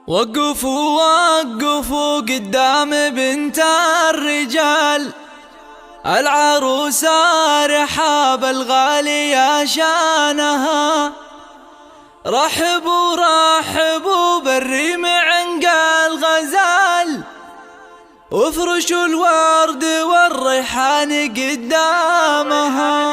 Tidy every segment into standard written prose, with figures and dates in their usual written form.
وقفوا وقفوا قدام بنت الرجال، العروسة رحاب الغالية شانها. رحبوا رحبوا بالريم عنق الغزال، وافرشوا الورد والريحان قدامها.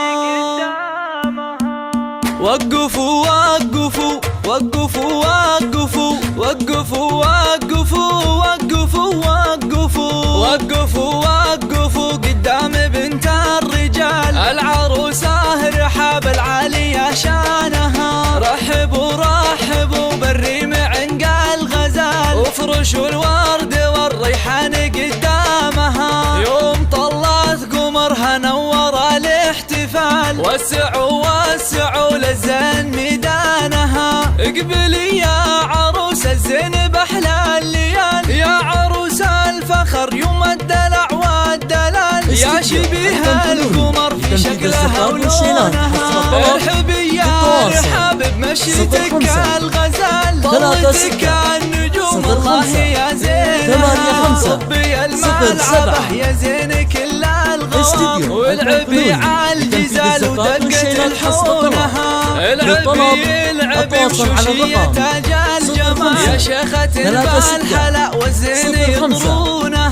وقفوا وقفوا وقفوا وقفوا وقفوا وقفوا وقفوا وقفوا وقفوا وقفوا قدام بنت الرجال، العروسة رحاب العالية شانها. رحبوا رحبوا بالريم عنق الغزال، وافرشوا الورد والريحان قدامها. يوم طلعت قمرها نور الاحتفال، وسعوا وسعوا للزين ميدانها. اقبلي يا عروس الزين بأحلى الليال، يا عروس الفخر يوم الدلع والدلال، يا شبيه القمر في شكلها ولونها. ارحبي يا رحاب بمشيتك الغزال، ضلتك النجوم الله يا زينها. ربي الملعبة يا زين كل الغرام، والعبي عالجزال ودقة الحونها. العبي العبي وشوشية تاج الجمال، يا شيخة بالهلا والزين يطرونها.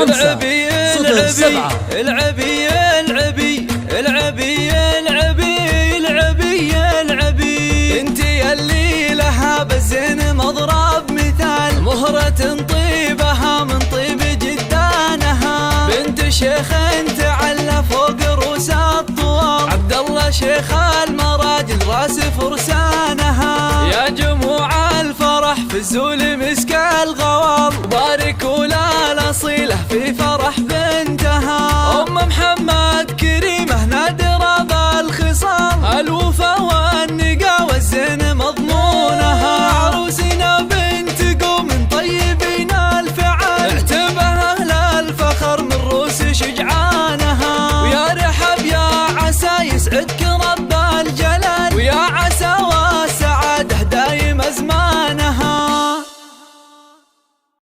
العبي العبي العبي العبي العبي العبي العبي العبي، انتي اللي لها بالزين مضرب مثال، مهرة طيبها من طيب جدانها. بنت شيخ تعلى فوق رؤوس الطوال، عبد الله شيخ المراجل راس فرسانها. يا جموع الفرح في الزول مسك الغوال، باركوا لها الاصيله في فرح بنتها. ام محمد كريمه نادره بالخصال، الوفا والنقا والزين مضمونها. عروسنا بنت قوم طيبين الفعال، اعتبها اهل الفخر من روس شجعانها. ويا رحب يا عسى يسعدك